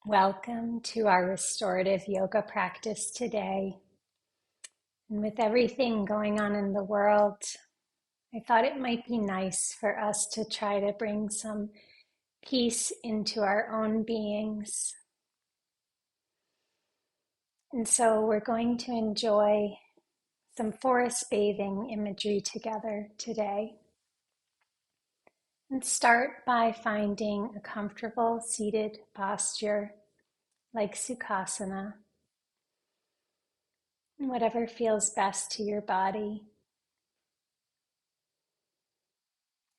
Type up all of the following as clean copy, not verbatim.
Welcome to our restorative yoga practice today. And with everything going on in the world, I thought it might be nice for us to try to bring some peace into our own beings. And so we're going to enjoy some forest bathing imagery together today. And start by finding a comfortable seated posture like Sukhasana. Whatever feels best to your body.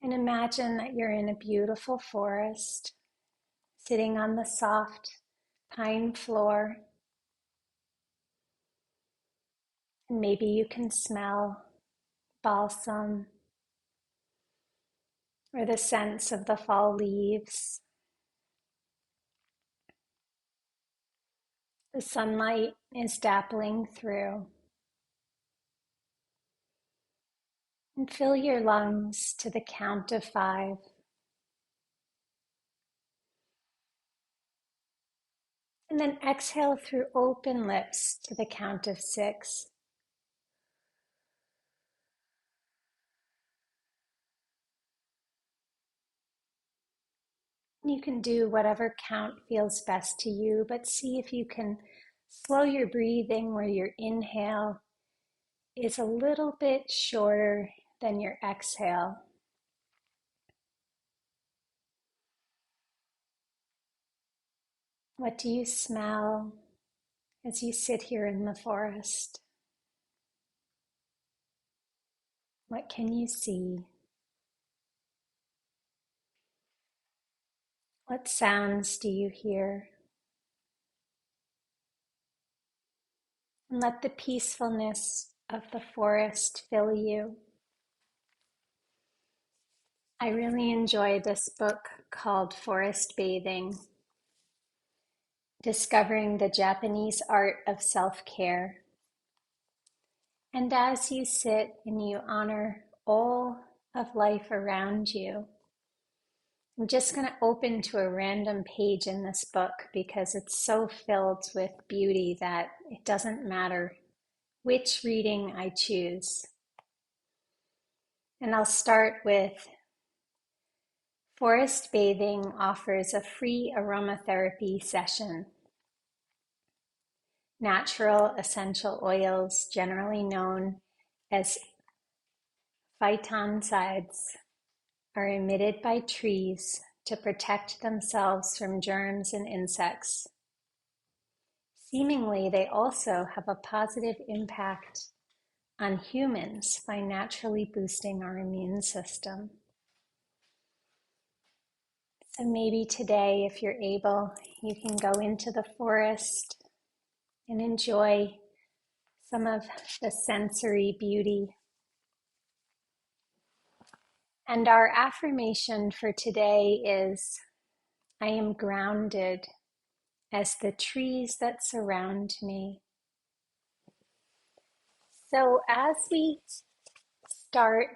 And imagine that you're in a beautiful forest, sitting on the soft pine floor. And maybe you can smell balsam or the scents of the fall leaves. The sunlight is dappling through. And fill your lungs to the count of 5. And then exhale through open lips to the count of 6. You can do whatever count feels best to you, but see if you can slow your breathing where your inhale is a little bit shorter than your exhale. What do you smell as you sit here in the forest? What can you see? What sounds do you hear? And let the peacefulness of the forest fill you. I really enjoy this book called Forest Bathing, Discovering the Japanese Art of Self-Care. And as you sit and you honor all of life around you, I'm just going to open to a random page in this book because it's so filled with beauty that it doesn't matter which reading I choose. And I'll start with Forest Bathing offers a free aromatherapy session. Natural essential oils, generally known as phytoncides, are emitted by trees to protect themselves from germs and insects. Seemingly, they also have a positive impact on humans by naturally boosting our immune system. So maybe today, if you're able, you can go into the forest and enjoy some of the sensory beauty. And our affirmation for today is, I am grounded as the trees that surround me. So as we start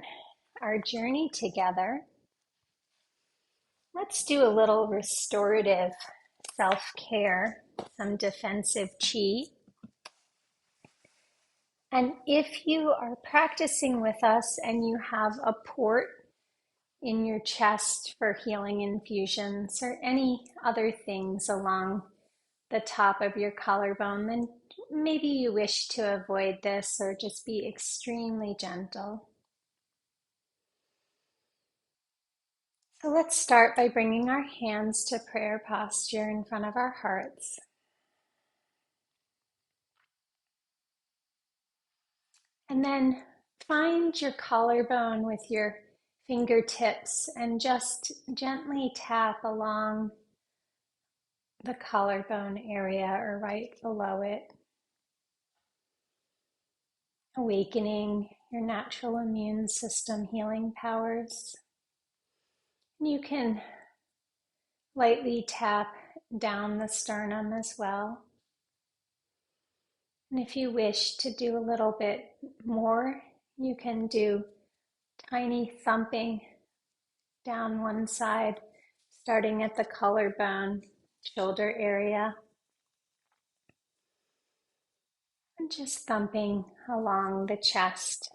our journey together, let's do a little restorative self-care, some defensive chi. And if you are practicing with us and you have a port in your chest for healing infusions or any other things along the top of your collarbone, then maybe you wish to avoid this or just be extremely gentle. So let's start by bringing our hands to prayer posture in front of our hearts. And then find your collarbone with your fingertips and just gently tap along the collarbone area or right below it, awakening your natural immune system healing powers. You can lightly tap down the sternum as well. And if you wish to do a little bit more, you can do tiny thumping down one side, starting at the collarbone shoulder area, and just thumping along the chest.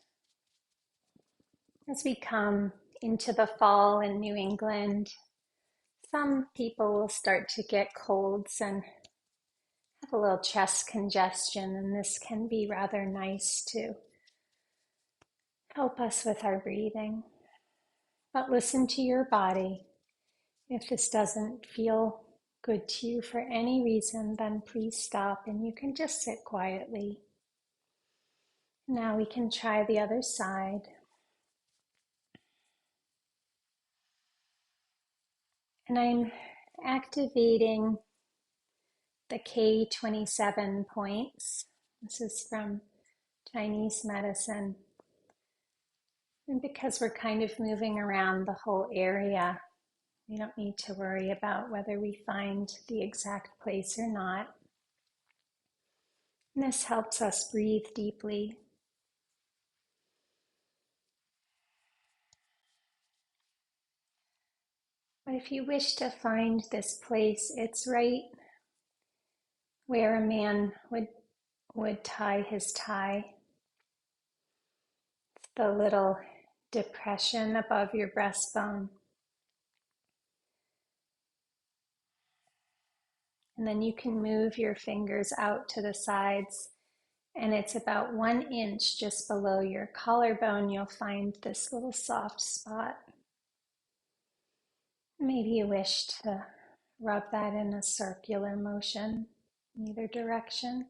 As we come into the fall in New England, some people will start to get colds and have a little chest congestion, and this can be rather nice to help us with our breathing. But listen to your body. If this doesn't feel good to you for any reason, then please stop and you can just sit quietly. Now we can try the other side. And I'm activating the K27 points. This is from Chinese medicine. And because we're kind of moving around the whole area, we don't need to worry about whether we find the exact place or not. And this helps us breathe deeply. But if you wish to find this place, it's right where a man would tie his tie. It's the little depression above your breastbone. And then you can move your fingers out to the sides, and it's about 1 inch just below your collarbone. You'll find this little soft spot. Maybe you wish to rub that in a circular motion in either direction.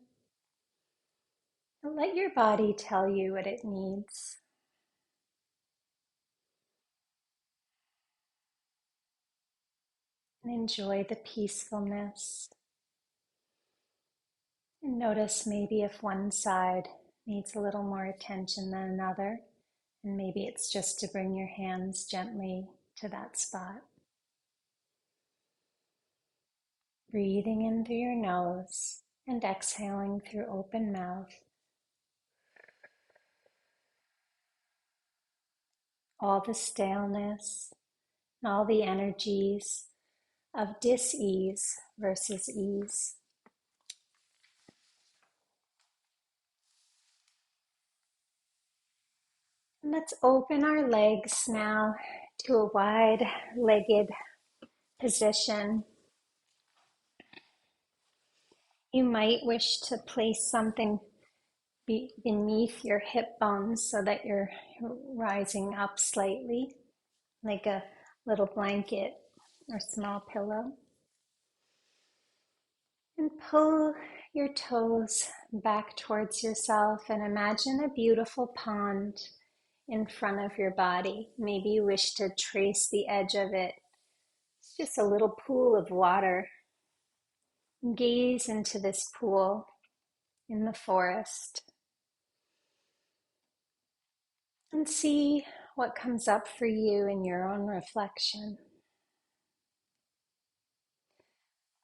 But let your body tell you what it needs. And enjoy the peacefulness. And notice maybe if one side needs a little more attention than another, and maybe it's just to bring your hands gently to that spot. Breathing in through your nose and exhaling through open mouth. All the staleness and all the energies of dis-ease versus ease. Let's open our legs now to a wide-legged position. You might wish to place something beneath your hip bones so that you're rising up slightly, like a little blanket or small pillow. And pull your toes back towards yourself and imagine a beautiful pond in front of your body. Maybe you wish to trace the edge of it. It's just a little pool of water. Gaze into this pool in the forest and see what comes up for you in your own reflection.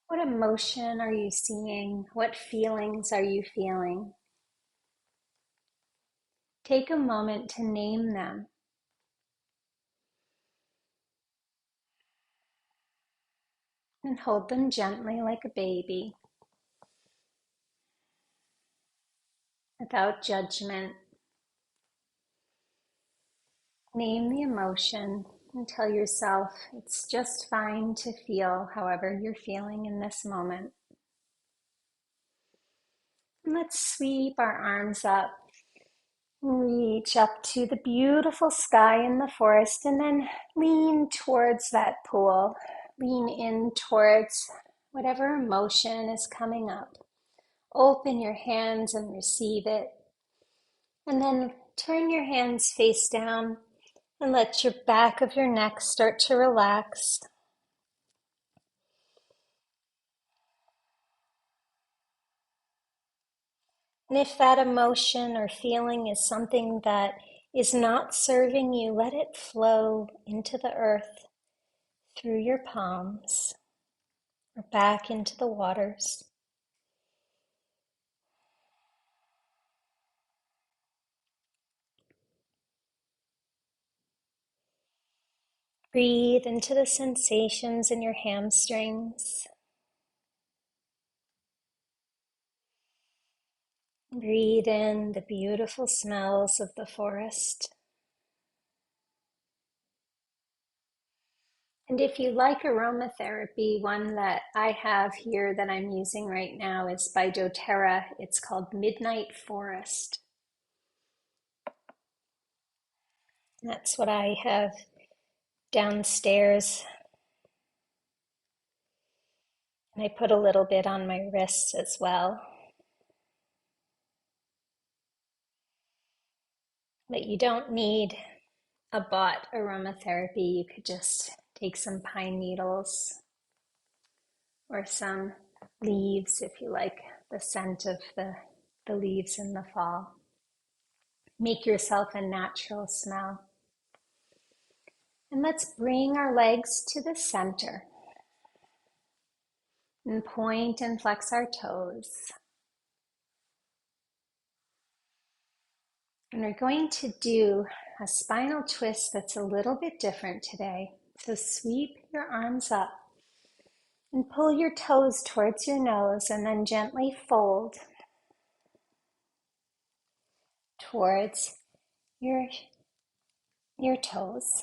What emotion are you seeing? What feelings are you feeling? Take a moment to name them. And hold them gently like a baby, without judgment. Name the emotion and tell yourself it's just fine to feel however you're feeling in this moment. And let's sweep our arms up, reach up to the beautiful sky in the forest, and then lean towards that pool. Lean in towards whatever emotion is coming up. Open your hands and receive it. And then turn your hands face down and let your back of your neck start to relax. And if that emotion or feeling is something that is not serving you, let it flow into the earth through your palms or back into the waters. Breathe into the sensations in your hamstrings, Breathe in the beautiful smells of the forest. And if you like aromatherapy, one that I have here that I'm using right now is by doTERRA. It's called Midnight Forest. That's what I have downstairs. And I put a little bit on my wrists as well. But you don't need a bought aromatherapy. You could just take some pine needles or some leaves if you like the scent of the leaves in the fall. Make yourself a natural smell. And let's bring our legs to the center and point and flex our toes. And we're going to do a spinal twist that's a little bit different today. So sweep your arms up and pull your toes towards your nose and then gently fold towards your, your toes.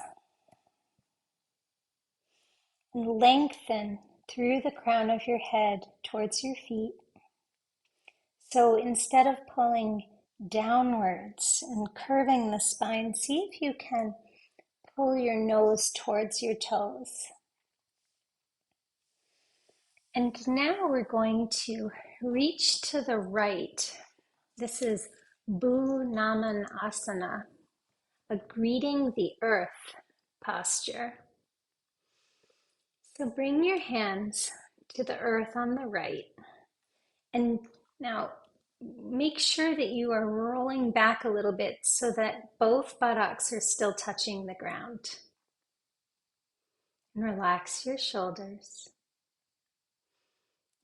And lengthen through the crown of your head towards your feet. So instead of pulling downwards and curving the spine, see if you can pull your nose towards your toes. And now we're going to reach to the right. This is Bu Naman Asana, a greeting the earth posture. So bring your hands to the earth on the right. And now make sure that you are rolling back a little bit so that both buttocks are still touching the ground. And relax your shoulders.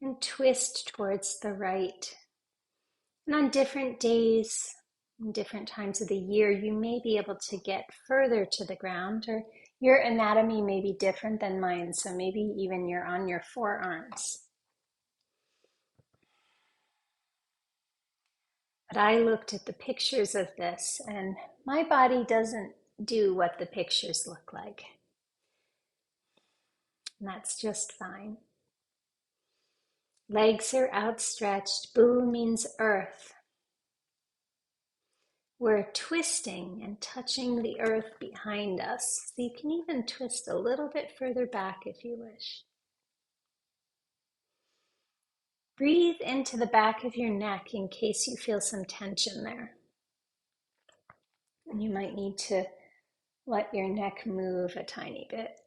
And twist towards the right. And on different days, and different times of the year, you may be able to get further to the ground, or your anatomy may be different than mine, so maybe even you're on your forearms. But I looked at the pictures of this, and my body doesn't do what the pictures look like. And that's just fine. Legs are outstretched. Bu means earth. We're twisting and touching the earth behind us. So you can even twist a little bit further back if you wish. Breathe into the back of your neck in case you feel some tension there. And you might need to let your neck move a tiny bit.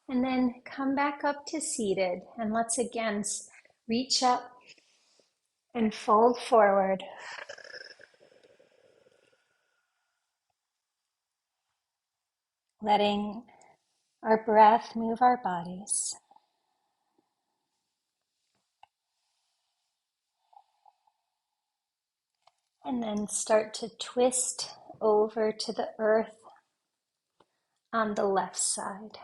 And then come back up to seated. And let's again reach up and fold forward. Letting our breath move our bodies. And then start to twist over to the earth on the left side.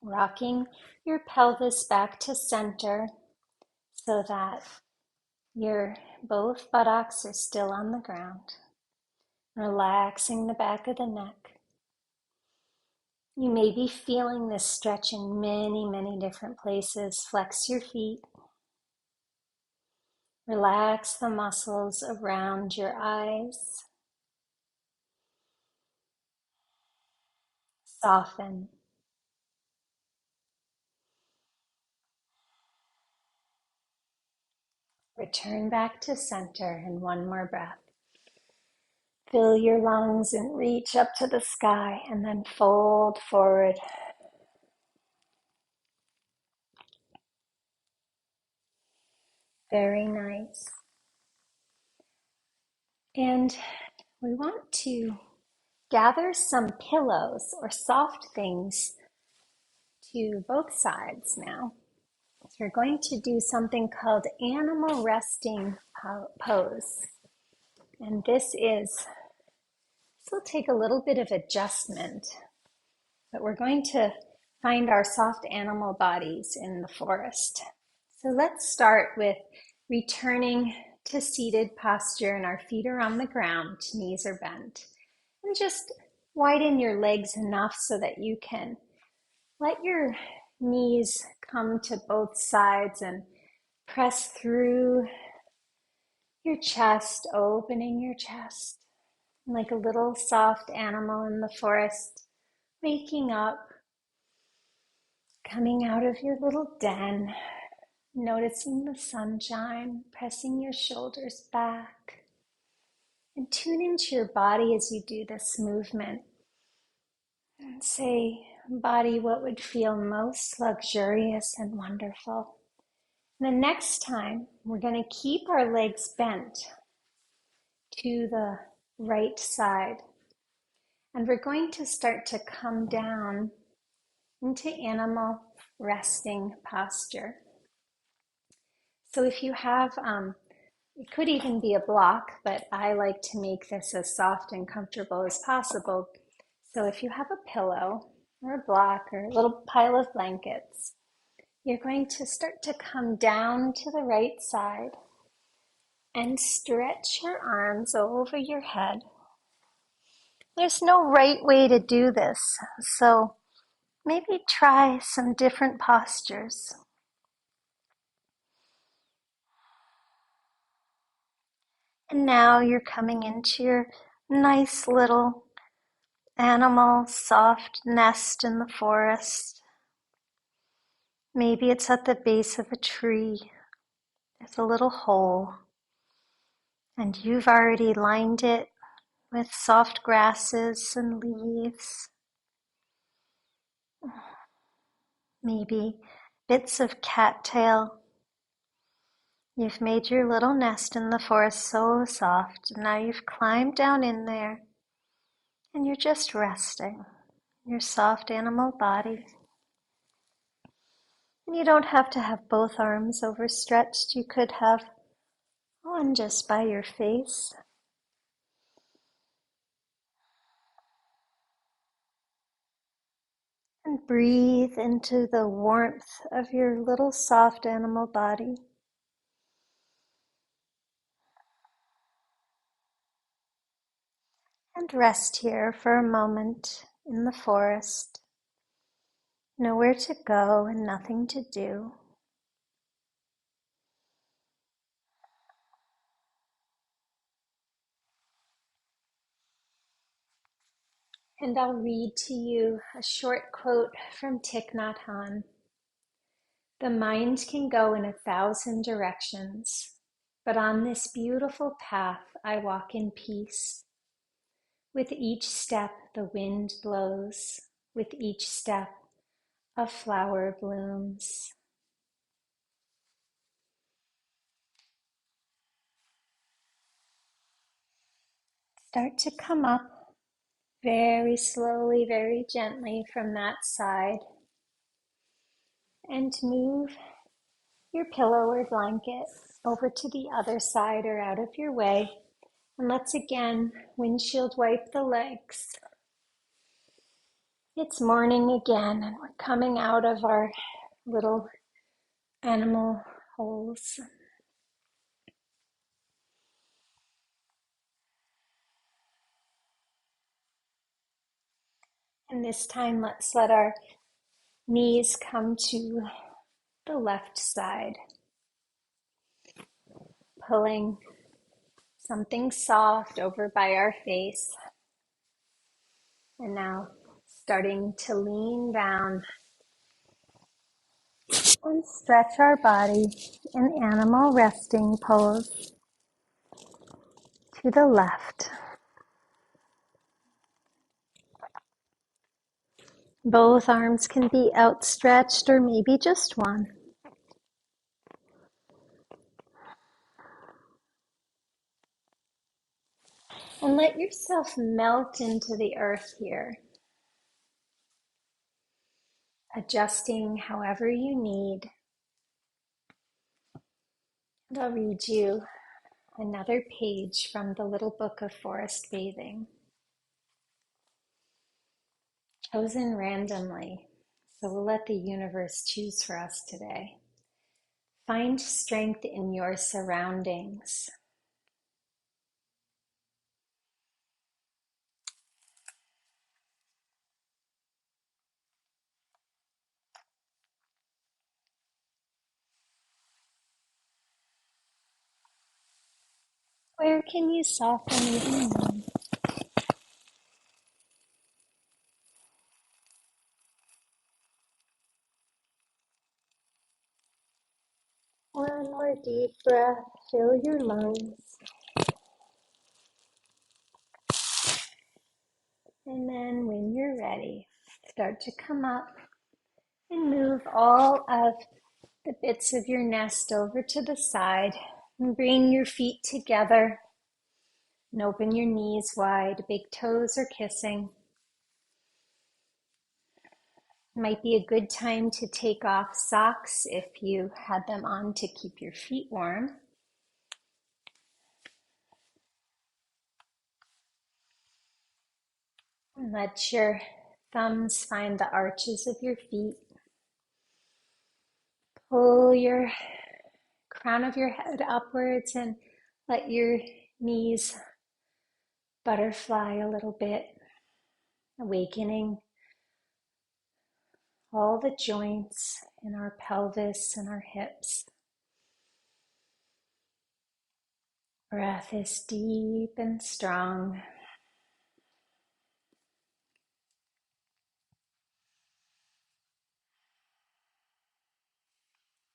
Rocking your pelvis back to center so that your both buttocks are still on the ground. Relaxing the back of the neck. You may be feeling this stretch in many, many different places. Flex your feet. Relax the muscles around your eyes. Soften. Return back to center and one more breath. Fill your lungs and reach up to the sky and then fold forward. Very nice. And we want to gather some pillows or soft things to both sides now. So we're going to do something called animal resting pose. And this will take a little bit of adjustment, but we're going to find our soft animal bodies in the forest. So let's start with returning to seated posture, and our feet are on the ground, knees are bent. And just widen your legs enough so that you can let your knees come to both sides and press through your chest, opening your chest like a little soft animal in the forest, waking up, coming out of your little den, noticing the sunshine, pressing your shoulders back, and tune into your body as you do this movement. And say, body, what would feel most luxurious and wonderful? And the next time, we're going to keep our legs bent to the right side. And we're going to start to come down into animal resting posture. So if you have, it could even be a block, but I like to make this as soft and comfortable as possible. So if you have a pillow or a block or a little pile of blankets, you're going to start to come down to the right side and stretch your arms over your head. There's no right way to do this, so maybe try some different postures. And now you're coming into your nice little animal soft nest in the forest. Maybe it's at the base of a tree. There's a little hole, and you've already lined it with soft grasses and leaves. Maybe bits of cattail. You've made your little nest in the forest so soft. Now you've climbed down in there and you're just resting in your soft animal body. And you don't have to have both arms overstretched. You could have one just by your face. And breathe into the warmth of your little soft animal body. And rest here for a moment in the forest. Nowhere to go and nothing to do. And I'll read to you a short quote from Thich Nhat Hanh. The mind can go in 1,000 directions, but on this beautiful path I walk in peace. With each step the wind blows, with each step a flower blooms. Start to come up very slowly, very gently from that side, and move your pillow or blanket over to the other side or out of your way. And let's again windshield wipe the legs. It's morning again, and we're coming out of our little animal holes. And this time, let's let our knees come to the left side, pulling something soft over by our face. And now starting to lean down and stretch our body in animal resting pose to the left. Both arms can be outstretched or maybe just one. And let yourself melt into the earth here, adjusting however you need. And I'll read you another page from the little book of forest bathing, chosen randomly. So we'll let the universe choose for us today. Find strength in your surroundings. Where can you soften even more? One more deep breath, fill your lungs. And then when you're ready, start to come up and move all of the bits of your nest over to the side. And bring your feet together and open your knees wide. Big toes are kissing. Might be a good time to take off socks if you had them on to keep your feet warm. And let your thumbs find the arches of your feet. Pull your crown of your head upwards and let your knees butterfly a little bit, awakening all the joints in our pelvis and our hips. Breath is deep and strong.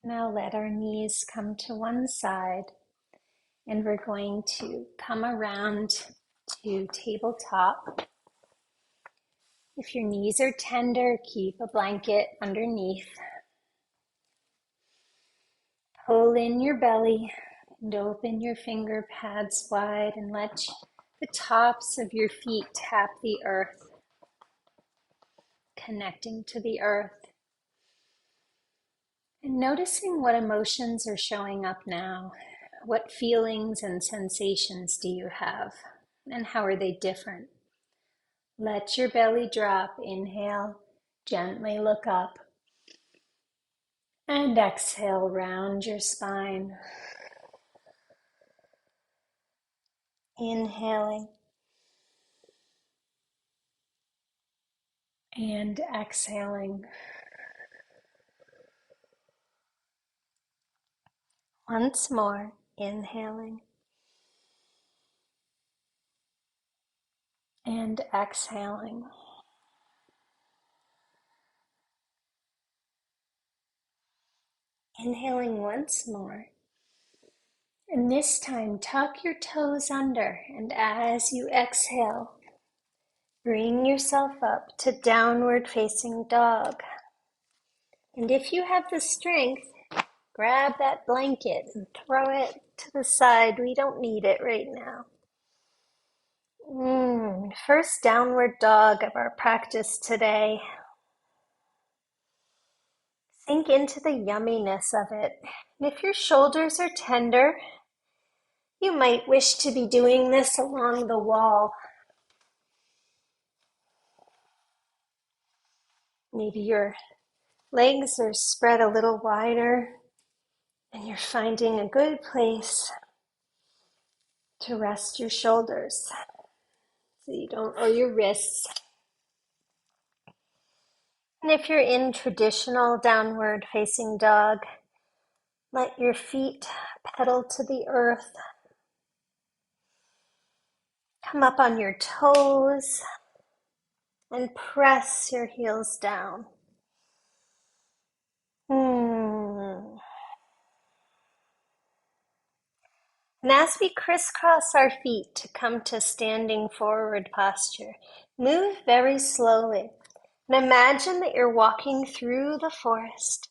Now let our knees come to one side, and we're going to come around to tabletop. If your knees are tender, keep a blanket underneath. Pull in your belly and open your finger pads wide and let the tops of your feet tap the earth, connecting to the earth. And noticing what emotions are showing up now. What feelings and sensations do you have? And how are they different? Let your belly drop. Inhale, gently look up. And exhale, round your spine. Inhaling. And exhaling. Once more, inhaling. And exhaling. Inhaling once more. And this time, tuck your toes under, and as you exhale, bring yourself up to downward facing dog. And if you have the strength, grab that blanket and throw it to the side. We don't need it right now. First downward dog of our practice today. Sink into the yumminess of it. And if your shoulders are tender, you might wish to be doing this along the wall. Maybe your legs are spread a little wider and you're finding a good place to rest your shoulders so you don't, or your wrists. And if you're in traditional downward facing dog, let your feet pedal to the earth. Come up on your toes and press your heels down. And as we crisscross our feet to come to standing forward posture, move very slowly. And imagine that you're walking through the forest.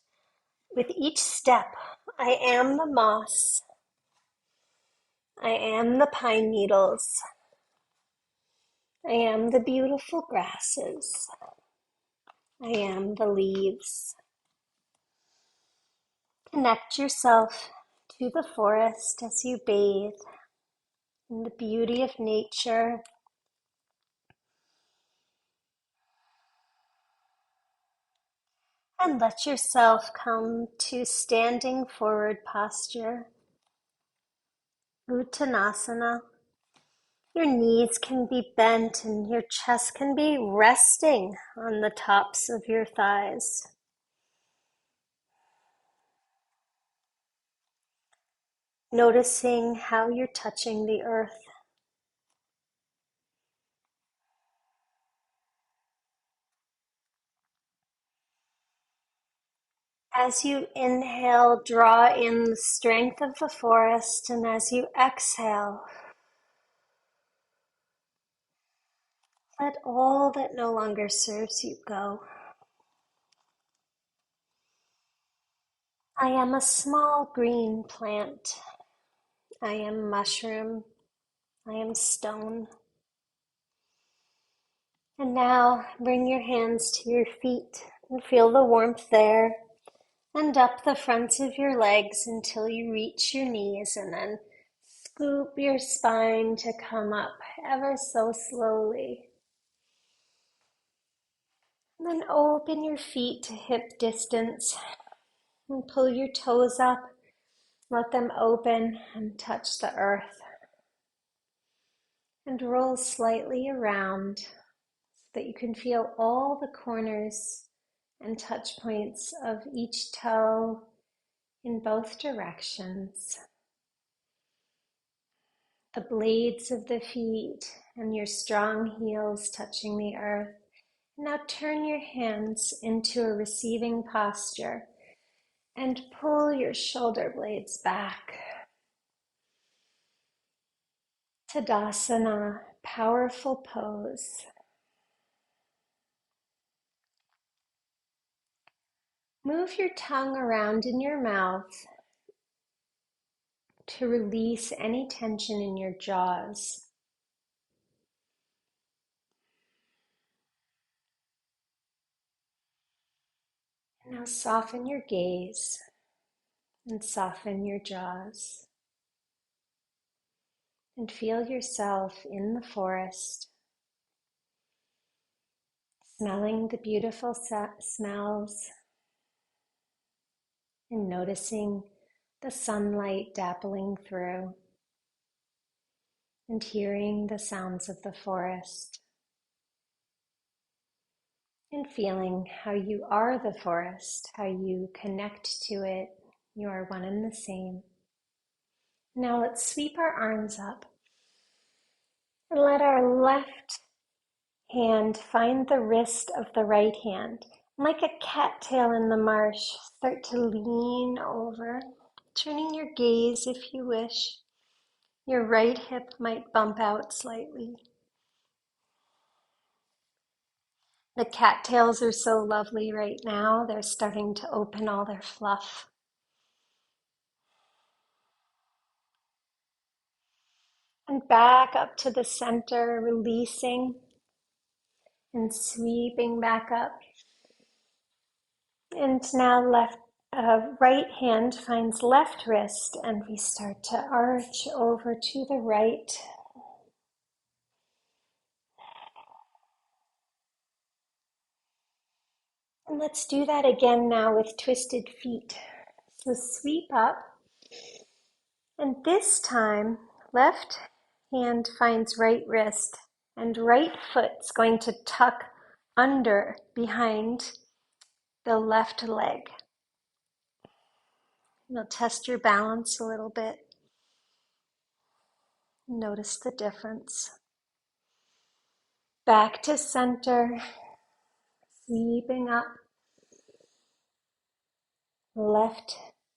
With each step, I am the moss. I am the pine needles. I am the beautiful grasses. I am the leaves. Connect yourself to the forest as you bathe in the beauty of nature. And let yourself come to standing forward posture, Uttanasana. Your knees can be bent and your chest can be resting on the tops of your thighs. Noticing how you're touching the earth. As you inhale, draw in the strength of the forest, and as you exhale, let all that no longer serves you go. I am a small green plant. I am mushroom. I am stone. And now bring your hands to your feet and feel the warmth there. And up the fronts of your legs until you reach your knees, and then scoop your spine to come up ever so slowly. And then open your feet to hip distance and pull your toes up. Let them open and touch the earth. And roll slightly around so that you can feel all the corners and touch points of each toe in both directions. The blades of the feet and your strong heels touching the earth. Now turn your hands into a receiving posture and pull your shoulder blades back. Tadasana, powerful pose. Move your tongue around in your mouth to release any tension in your jaws. Now soften your gaze and soften your jaws. And feel yourself in the forest, smelling the beautiful smells and noticing the sunlight dappling through and hearing the sounds of the forest and feeling how you are the forest, how you connect to it. You are one and the same. Now let's sweep our arms up and let our left hand find the wrist of the right hand. Like a cattail in the marsh, start to lean over, turning your gaze if you wish. Your right hip might bump out slightly. The cattails are so lovely right now. They're starting to open all their fluff. And back up to the center, releasing and sweeping back up. And now right hand finds left wrist, and we start to arch over to the right. And let's do that again now with twisted feet. So sweep up, and this time left hand finds right wrist, and right foot's going to tuck under behind the left leg. You'll test your balance a little bit. Notice the difference. Back to center, sweeping up.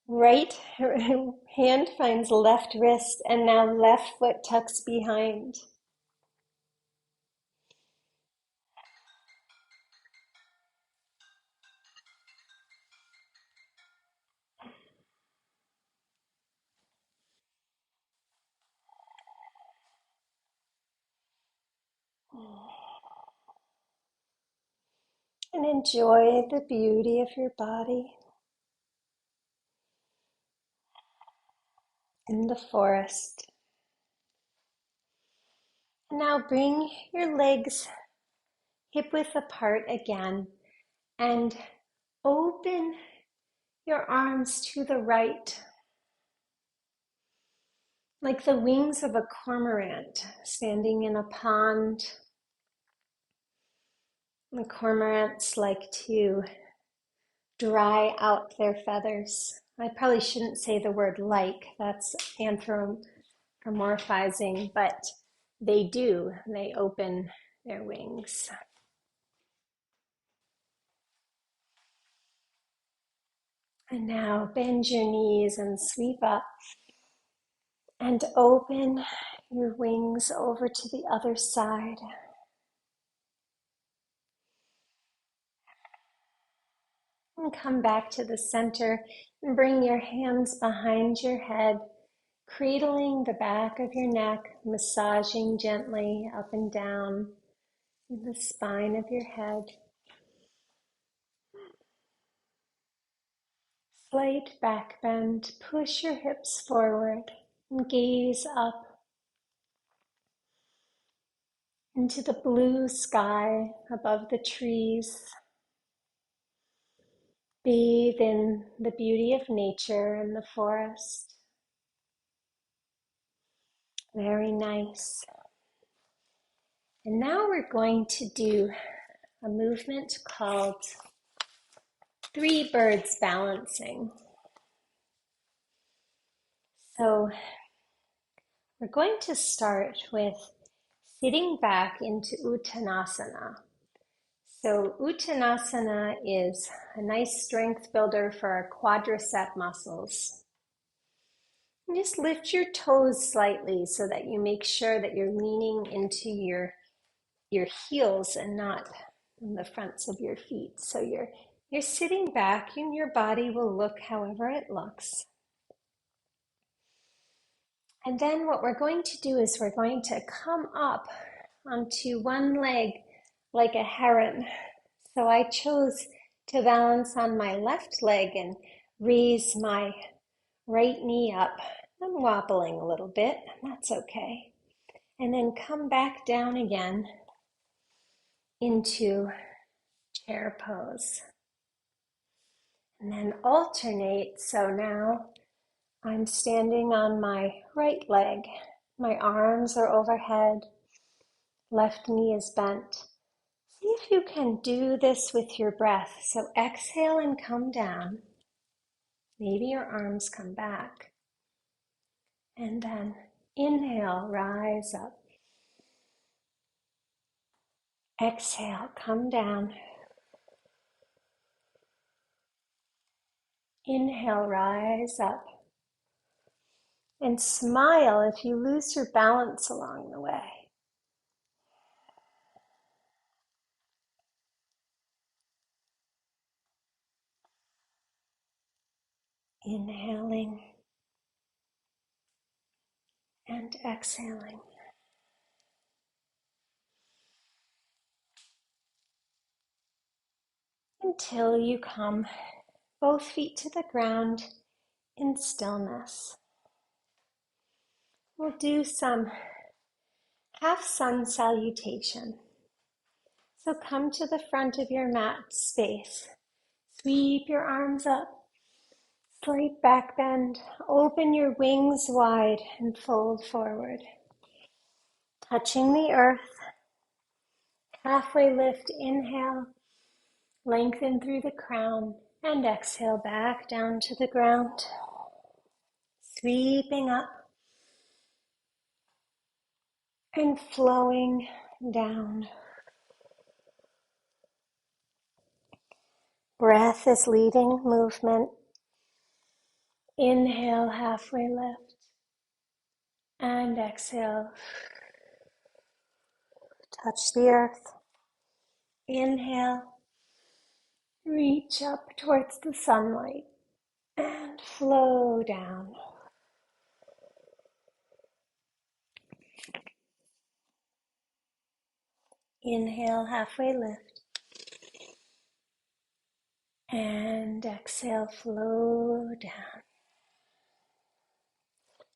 Right hand finds left wrist, and now left foot tucks behind. And enjoy the beauty of your body in the forest. And now bring your legs hip width apart again and open your arms to the right, like the wings of a cormorant standing in a pond. The cormorants like to dry out their feathers. I probably shouldn't say the word like, that's anthropomorphizing, but they do. They open their wings. And now bend your knees and sweep up and open your wings over to the other side. And come back to the center and bring your hands behind your head, cradling the back of your neck, massaging gently up and down the spine of your head. Slight back bend, push your hips forward and gaze up into the blue sky above the trees. Bathe in the beauty of nature and the forest. Very nice. And now we're going to do a movement called three birds balancing. So we're going to start with sitting back into Uttanasana. So Uttanasana is a nice strength builder for our quadricep muscles. And just lift your toes slightly so that you make sure that you're leaning into your heels and not in the fronts of your feet. So you're sitting back and your body will look however it looks. And then what we're going to do is we're going to come up onto one leg like a heron. So I chose to balance on my left leg and raise my right knee up. I'm wobbling a little bit, that's okay. And then come back down again into chair pose. And then alternate. So now I'm standing on my right leg. My arms are overhead. Left knee is bent. See if you can do this with your breath. So exhale and come down. Maybe your arms come back. And then inhale, rise up. Exhale, come down. Inhale, rise up. And smile if you lose your balance along the way. Inhaling and exhaling. Until you come both feet to the ground in stillness. We'll do some half sun salutation. So come to the front of your mat space. Sweep your arms up. Slight back bend. Open your wings wide and fold forward. Touching the earth. Halfway lift, inhale. Lengthen through the crown. And exhale back down to the ground. Sweeping up. And flowing down. Breath is leading movement. Inhale, halfway lift. And exhale. Touch the earth. Inhale. Reach up towards the sunlight. And flow down. Inhale, halfway lift. And exhale, flow down.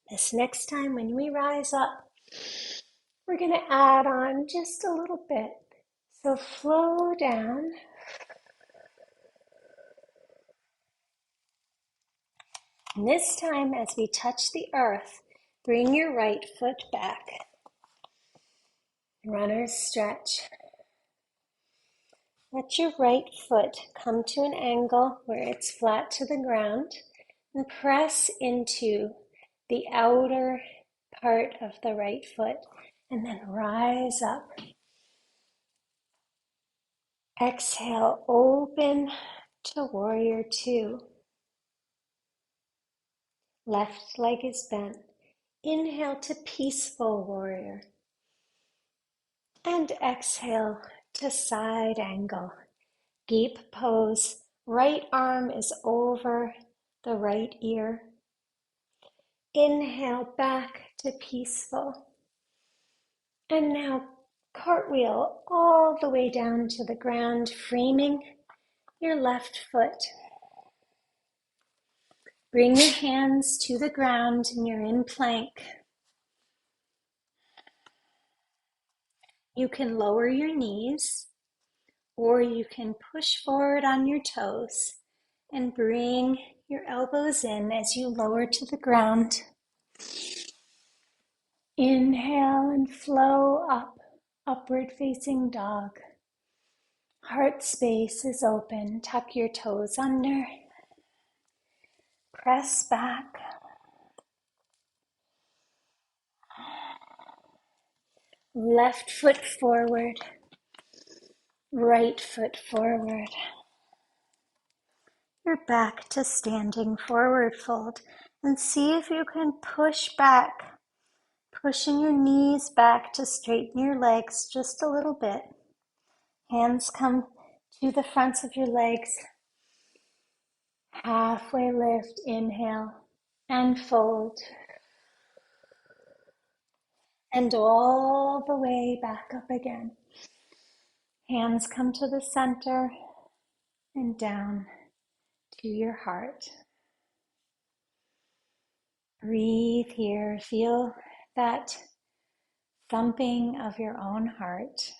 This next time when we rise up, we're going to add on just a little bit. So flow down. And this time, as we touch the earth, bring your right foot back. Runner's stretch. Let your right foot come to an angle where it's flat to the ground and press into the outer part of the right foot and then rise up. Exhale, open to warrior two. Left leg is bent. Inhale to peaceful warrior. And exhale to side angle. Deep pose. Right arm is over the right ear. Inhale back to peaceful. And now cartwheel all the way down to the ground, framing your left foot. Bring your hands to the ground and you're in plank. You can lower your knees or you can push forward on your toes and bring your elbows in as you lower to the ground. Inhale and flow up, upward facing dog. Heart space is open. Tuck your toes under. Press back. Left foot forward. Right foot forward. You're back to standing forward fold. And see if you can push back. Pushing your knees back to straighten your legs just a little bit. Hands come to the fronts of your legs. Halfway lift, inhale, and fold. And all the way back up again. Hands come to the center and down to your heart. Breathe here. Feel that thumping of your own heart.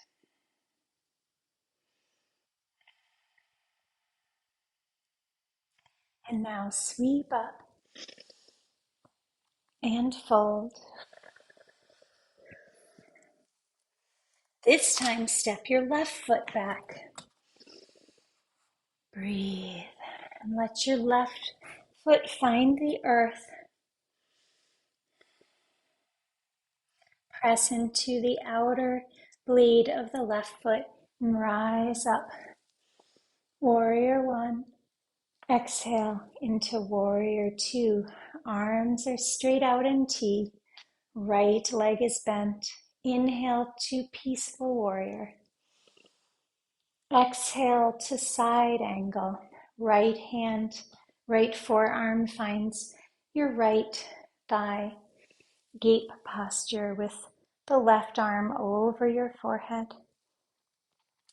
And now sweep up and fold. This time, step your left foot back. Breathe and let your left foot find the earth. Press into the outer blade of the left foot and rise up. Warrior one. Exhale into warrior two. Arms are straight out in T. Right leg is bent. Inhale to peaceful warrior. Exhale to side angle. Right hand, right forearm finds your right thigh. Gape posture with the left arm over your forehead,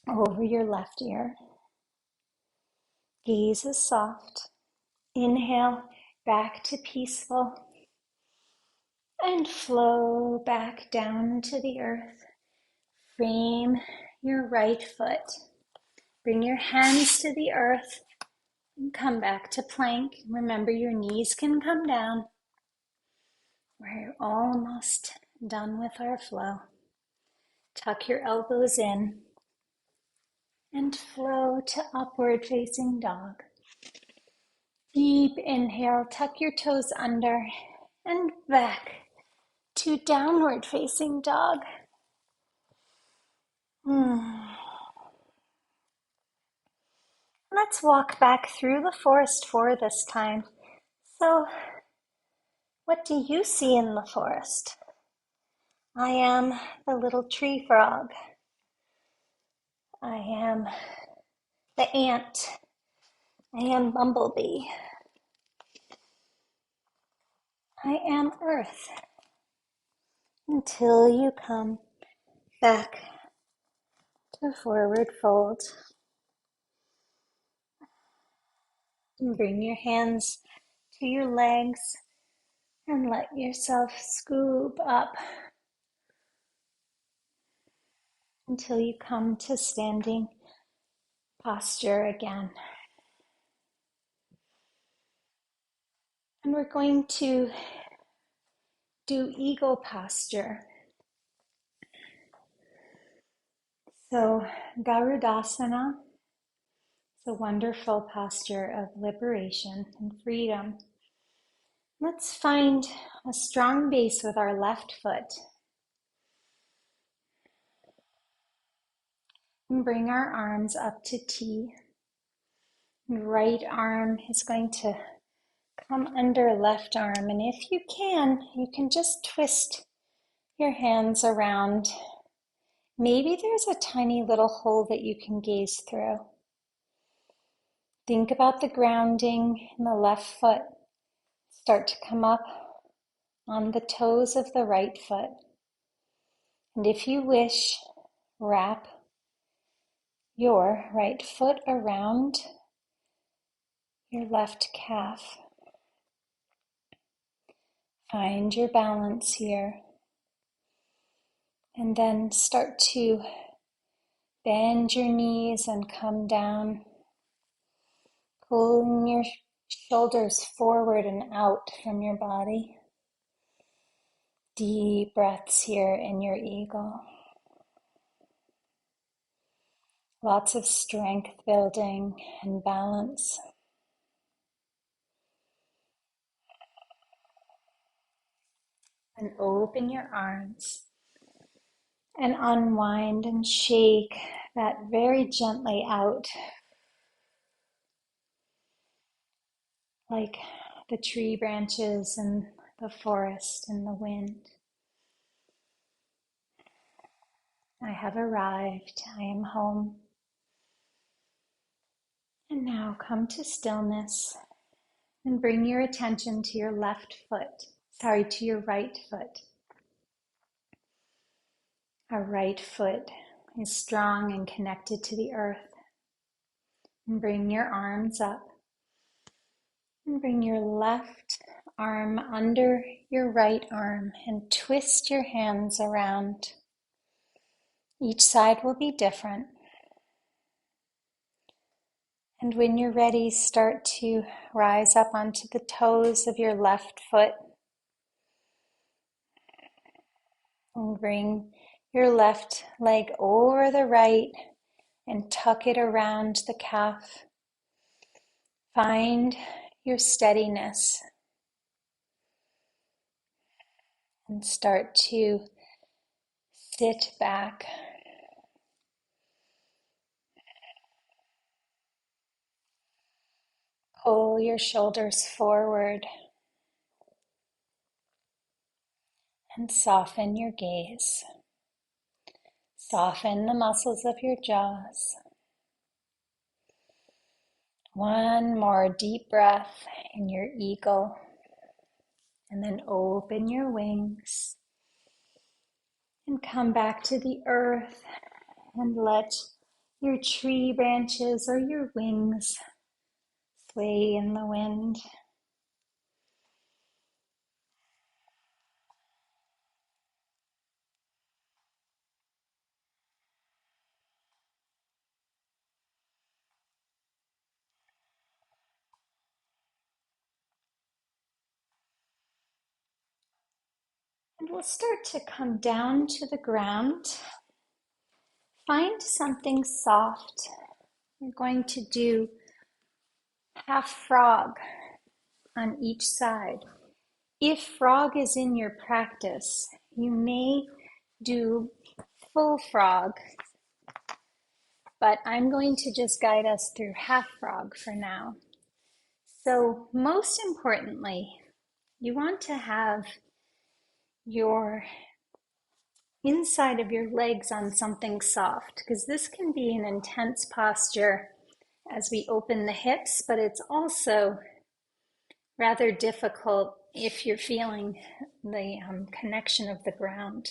over your left ear. Gaze is soft. Inhale back to peaceful and flow back down to the earth. Frame your right foot. Bring your hands to the earth and come back to plank. Remember, your knees can come down. We're almost done with our flow. Tuck your elbows in and flow to upward facing dog. Deep inhale, tuck your toes under and back to downward facing dog. Let's walk back through the forest floor this time. So, what do you see in the forest? I am the little tree frog. I am the ant. I am bumblebee. I am earth. Until you come back to forward fold. And bring your hands to your legs and let yourself scoop up until you come to standing posture again. And we're going to do eagle posture. So Garudasana is a wonderful posture of liberation and freedom. Let's find a strong base with our left foot. And bring our arms up to T. Right arm is going to come under left arm. And if you can just twist your hands around. Maybe there's a tiny little hole that you can gaze through. Think about the grounding in the left foot. Start to come up on the toes of the right foot. And if you wish, wrap your right foot around your left calf. Find your balance here. And then start to bend your knees and come down, pulling your shoulders forward and out from your body. Deep breaths here in your eagle. Lots of strength building and balance. And open your arms and unwind and shake that very gently out, like the tree branches in the forest in the wind. I have arrived. I am home. And now come to stillness and bring your attention to your to your right foot. Our right foot is strong and connected to the earth. And bring your arms up. And bring your left arm under your right arm and twist your hands around. Each side will be different. And when you're ready, start to rise up onto the toes of your left foot. And bring your left leg over the right and tuck it around the calf. Find your steadiness and start to sit back. Pull your shoulders forward and soften your gaze. Soften the muscles of your jaws. One more deep breath in your eagle, and then open your wings and come back to the earth and let your tree branches or your wings sway in the wind. And we'll start to come down to the ground. Find something soft. We're going to do half frog on each side. If frog is in your practice, you may do full frog, but I'm going to just guide us through half frog for now. So most importantly, you want to have your inside of your legs on something soft, because this can be an intense posture as we open the hips, but it's also rather difficult if you're feeling the connection of the ground.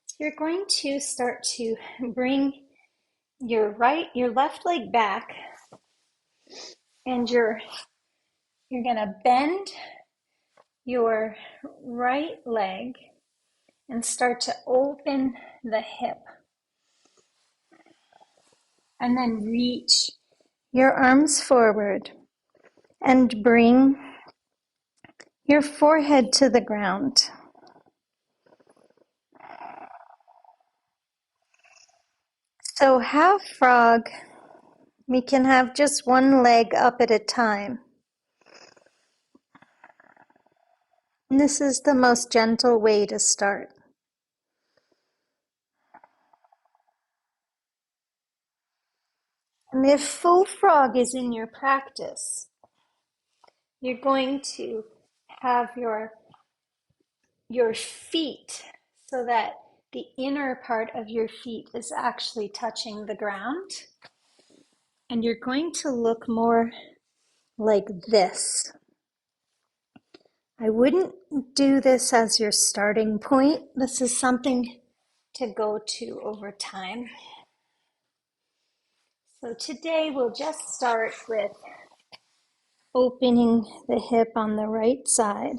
So you're going to start to bring your left leg back, and you're going to bend your right leg and start to open the hip. And then reach your arms forward and bring your forehead to the ground. So half frog, we can have just one leg up at a time. And this is the most gentle way to start. And if full frog is in your practice, you're going to have your feet so that the inner part of your feet is actually touching the ground. And you're going to look more like this. I wouldn't do this as your starting point. This is something to go to over time. So today we'll just start with opening the hip on the right side.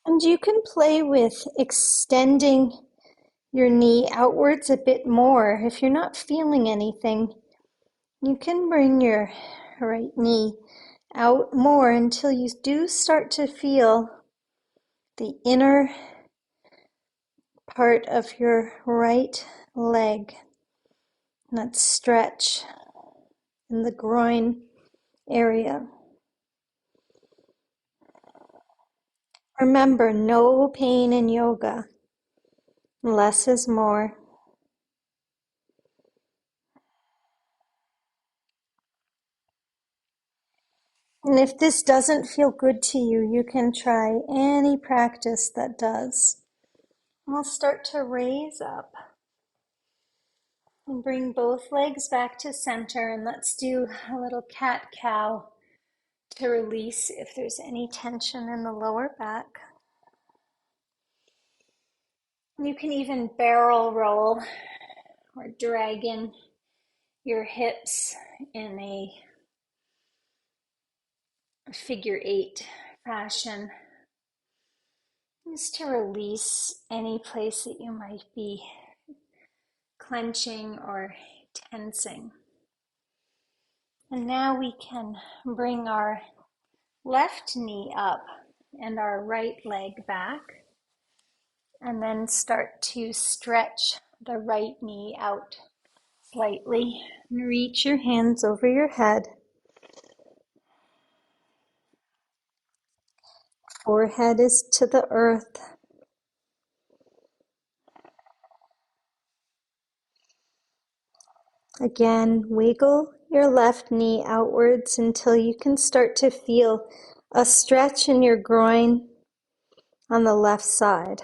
And you can play with extending your knee outwards a bit more. If you're not feeling anything, you can bring your right knee out more until you do start to feel the inner part of your right leg, that stretch in the groin area. Remember, no pain in yoga. Less is more. And if this doesn't feel good to you, you can try any practice that does. We'll start to raise up and bring both legs back to center, and let's do a little cat-cow to release if there's any tension in the lower back. You can even barrel roll or dragging your hips in a figure 8 fashion, just to release any place that you might be clenching or tensing. And now we can bring our left knee up and our right leg back, and then start to stretch the right knee out slightly and reach your hands over your head. Forehead is to the earth. Again, wiggle your left knee outwards until you can start to feel a stretch in your groin on the left side.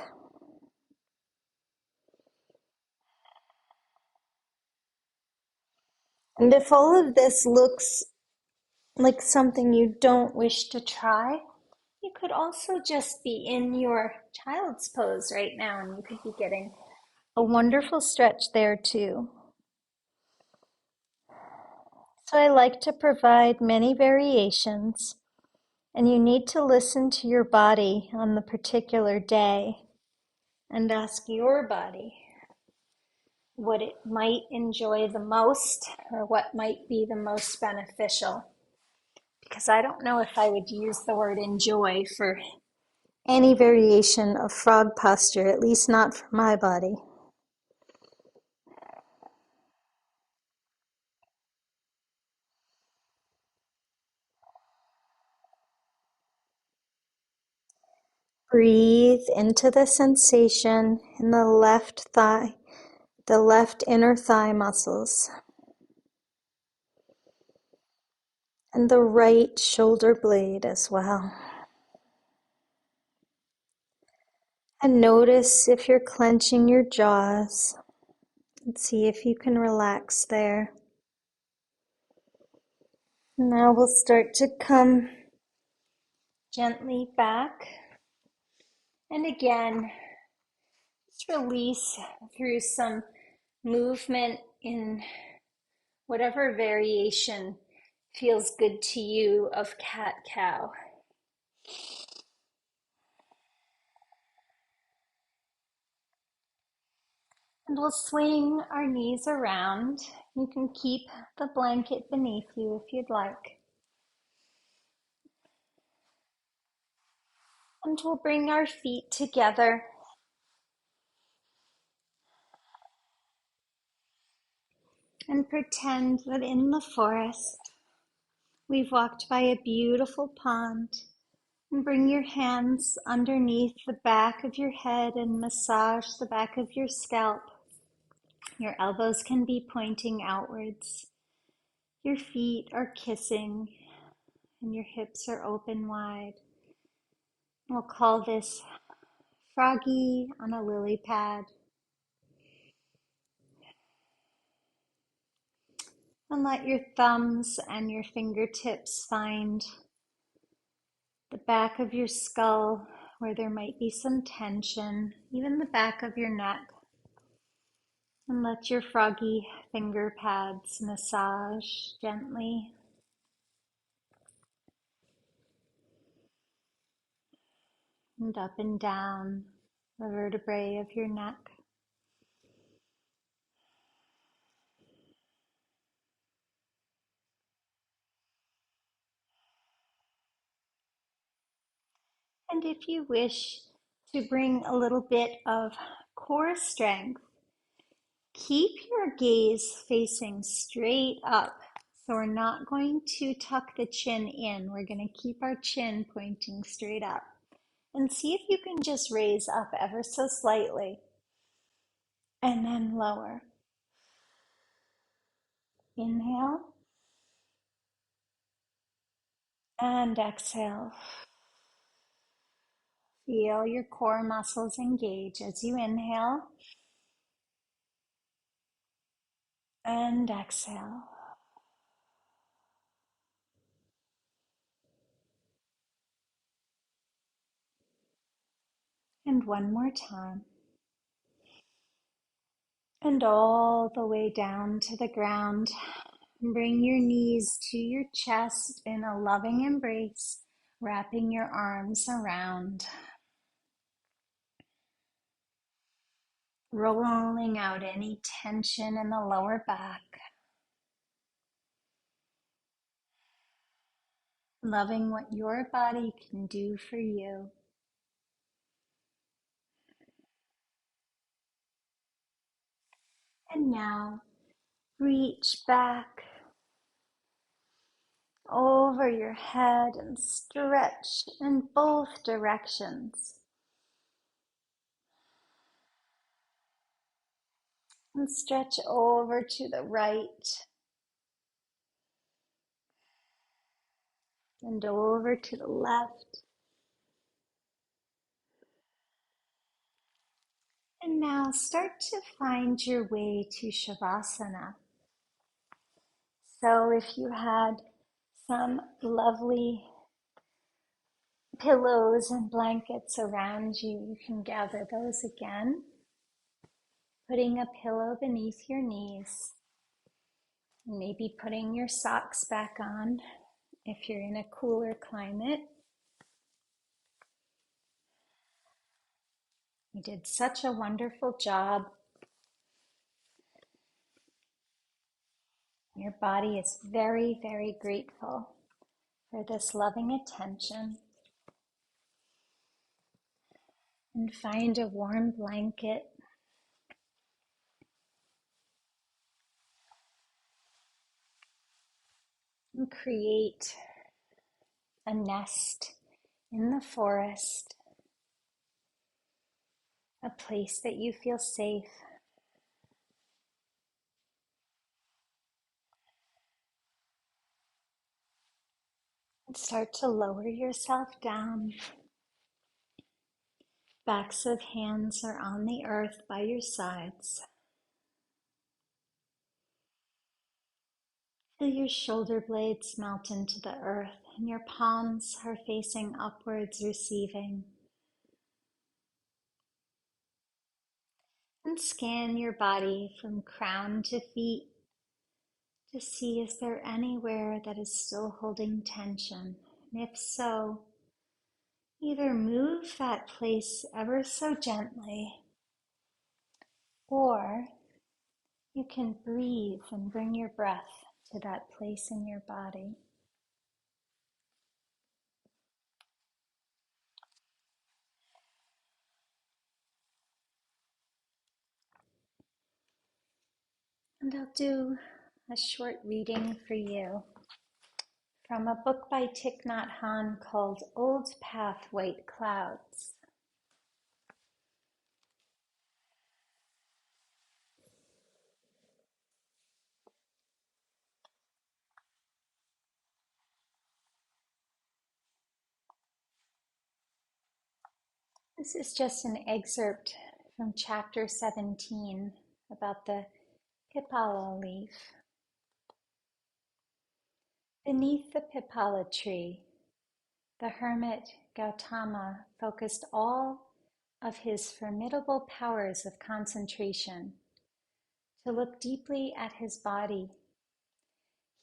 And if all of this looks like something you don't wish to try, you could also just be in your child's pose right now, and you could be getting a wonderful stretch there too. So I like to provide many variations, and you need to listen to your body on the particular day and ask your body what it might enjoy the most or what might be the most beneficial. Because I don't know if I would use the word enjoy for any variation of frog posture, at least not for my body. Breathe into the sensation in the left thigh, the left inner thigh muscles, and the right shoulder blade as well. And notice if you're clenching your jaws, and see if you can relax there. Now we'll start to come gently back. And again, just release through some movement in whatever variation feels good to you of cat-cow. And we'll swing our knees around. You can keep the blanket beneath you if you'd like. And we'll bring our feet together and pretend that in the forest we've walked by a beautiful pond. And bring your hands underneath the back of your head and massage the back of your scalp. Your elbows can be pointing outwards. Your feet are kissing and your hips are open wide. We'll call this froggy on a lily pad. And let your thumbs and your fingertips find the back of your skull where there might be some tension, even the back of your neck. And let your froggy finger pads massage gently. And up and down the vertebrae of your neck. And if you wish to bring a little bit of core strength, keep your gaze facing straight up. So we're not going to tuck the chin in. We're going to keep our chin pointing straight up. And see if you can just raise up ever so slightly. And then lower. Inhale. And exhale. Feel your core muscles engage as you inhale. And exhale. And one more time. And all the way down to the ground. Bring your knees to your chest in a loving embrace, wrapping your arms around. Rolling out any tension in the lower back. Loving what your body can do for you. And now, reach back over your head and stretch in both directions. And stretch over to the right and over to the left. And now start to find your way to Shavasana. So if you had some lovely pillows and blankets around you, you can gather those again, putting a pillow beneath your knees, maybe putting your socks back on if you're in a cooler climate. You did such a wonderful job. Your body is very, very grateful for this loving attention. And find a warm blanket. And create a nest in the forest, a place that you feel safe. And start to lower yourself down. Backs of hands are on the earth by your sides. Feel your shoulder blades melt into the earth and your palms are facing upwards, receiving. And scan your body from crown to feet to see is there anywhere that is still holding tension. And if so, either move that place ever so gently Or you can breathe and bring your breath to that place in your body. And I'll do a short reading for you from a book by Thich Nhat Hanh called Old Path, White Clouds. This is just an excerpt from chapter 17 about the pipala leaf. Beneath the pipala tree, the hermit Gautama focused all of his formidable powers of concentration to look deeply at his body.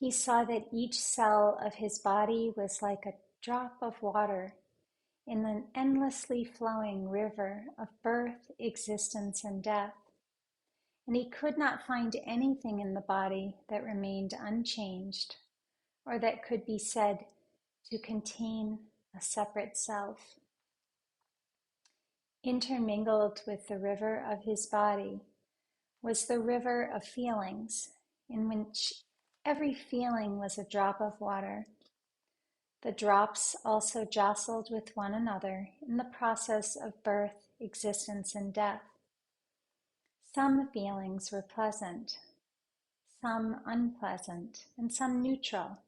He saw that each cell of his body was like a drop of water in an endlessly flowing river of birth, existence, and death. And he could not find anything in the body that remained unchanged or that could be said to contain a separate self. Intermingled with the river of his body was the river of feelings, in which every feeling was a drop of water. The drops also jostled with one another in the process of birth, existence, and death. Some feelings were pleasant, some unpleasant, and some neutral.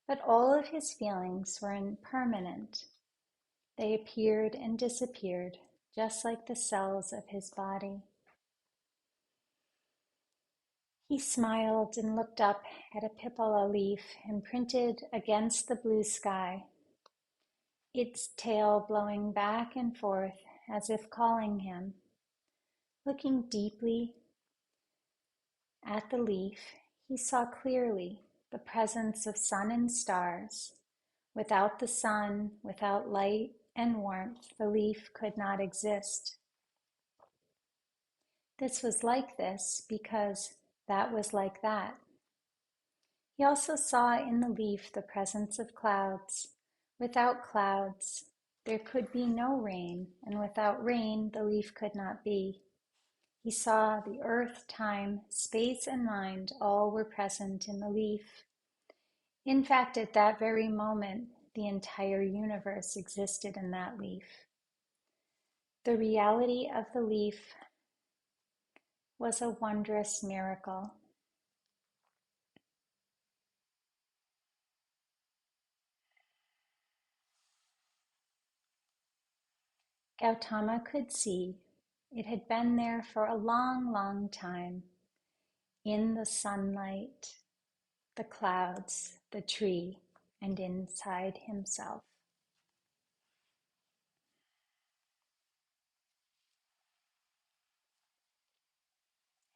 But all of his feelings were impermanent. They appeared and disappeared, just like the cells of his body. He smiled and looked up at a pipala leaf imprinted against the blue sky, its tail blowing back and forth as if calling him. Looking deeply at the leaf, he saw clearly the presence of sun and stars. Without the sun, without light and warmth, the leaf could not exist. This was like this because that was like that. He also saw in the leaf the presence of clouds. Without clouds, there could be no rain, and without rain, the leaf could not be. He saw the earth, time, space, and mind all were present in the leaf. In fact, at that very moment, the entire universe existed in that leaf. The reality of the leaf was a wondrous miracle. Gautama could see it had been there for a long, long time, in the sunlight, the clouds, the tree, and inside himself.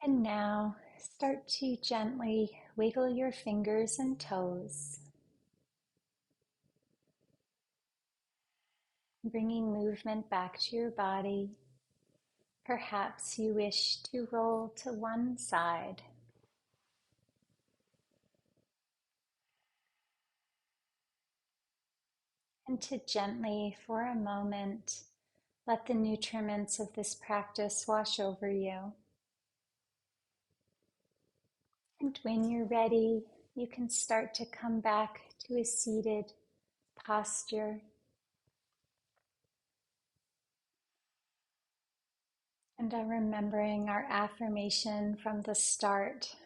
And now start to gently wiggle your fingers and toes, bringing movement back to your body. Perhaps you wish to roll to one side, and to gently, for a moment, let the nutriments of this practice wash over you. And when you're ready, you can start to come back to a seated posture. And I'm remembering our affirmation from the start.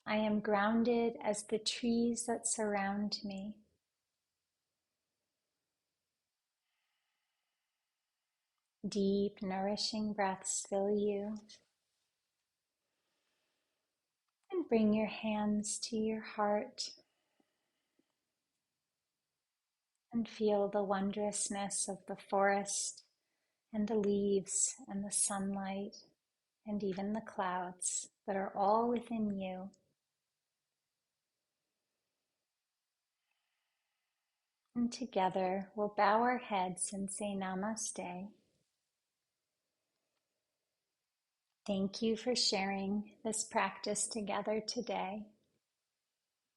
I am grounded as the trees that surround me. Deep, nourishing breaths fill you. And bring your hands to your heart and feel the wondrousness of the forest and the leaves and the sunlight and even the clouds that are all within you. And together we'll bow our heads and say namaste. Thank you for sharing this practice together today.